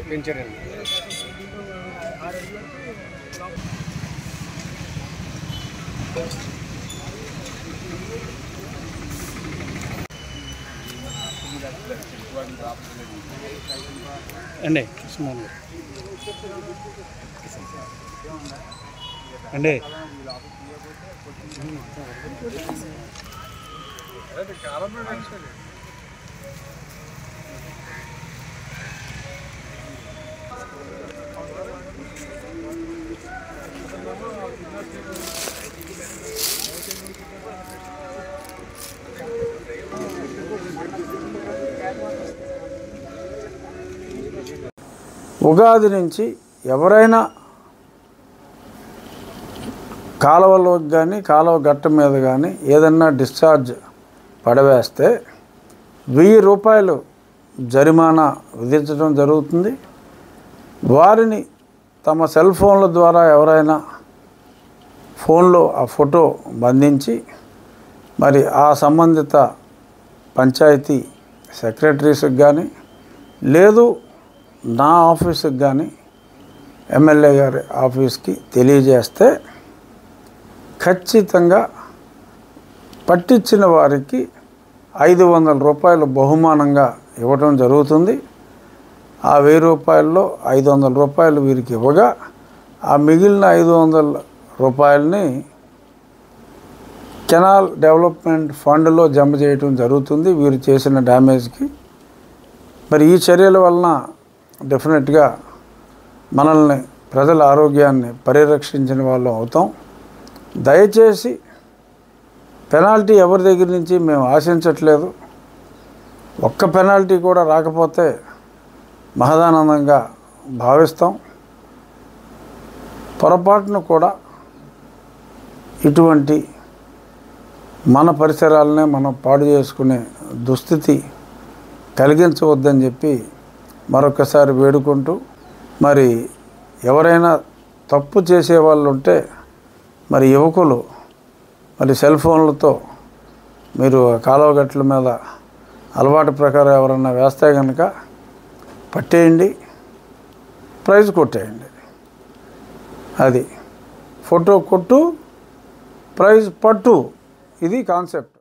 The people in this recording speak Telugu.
పెంచారండి. అండి అండి ఉగాది నుంచి ఎవరైనా కాలువలోకి కానీ కాలువ గట్ట మీద కానీ ఏదన్నా డిశ్చార్జ్ పడవేస్తే 1000 రూపాయలు జరిమానా విధించడం జరుగుతుంది. వారిని తమ సెల్ ఫోన్ల ద్వారా ఎవరైనా ఫోన్లో ఆ ఫోటో బంధించి మరి ఆ సంబంధిత పంచాయతీ సెక్రటరీస్కి కానీ లేదు నా ఆఫీస్కి కానీ ఎమ్మెల్యే గారి ఆఫీస్కి తెలియజేస్తే ఖచ్చితంగా పట్టించిన వారికి 500 రూపాయలు బహుమానంగా ఇవ్వడం జరుగుతుంది. ఆ 1000 రూపాయల్లో 500 రూపాయలు వీరికి ఇవ్వగా ఆ మిగిలిన 500 రూపాయలని కెనాల్ డెవలప్మెంట్ ఫండ్లో జమ చేయడం జరుగుతుంది వీరు చేసిన డ్యామేజ్కి. మరి ఈ చర్యల వలన డెఫినెట్గా మనల్ని ప్రజల ఆరోగ్యాన్ని పరిరక్షించిన వాళ్ళం అవుతాం. దయచేసి పెనాల్టీ ఎవరి దగ్గర నుంచి మేము ఆశించట్లేదు. ఒక్క పెనాల్టీ కూడా రాకపోతే మహదానందంగా భావిస్తాం. పొరపాటును కూడా ఇటువంటి మన పరిసరాలనే మనం పాడు చేసుకునే దుస్థితి కలిగించవద్దని చెప్పి మరొకసారి వేడుకుంటూ, మరి ఎవరైనా తప్పు చేసేవాళ్ళు ఉంటే మరి యువకులు మరి సెల్ ఫోన్లతో మీరు కాలువగట్ల మీద అలవాటు ప్రకారం ఎవరన్నా వేస్తే కనుక పట్టేయండి, ప్రైజ్ కొట్టేయండి. అది ఫోటో కొట్టు ప్రైజ్ పట్టు, ఇది కాన్సెప్ట్.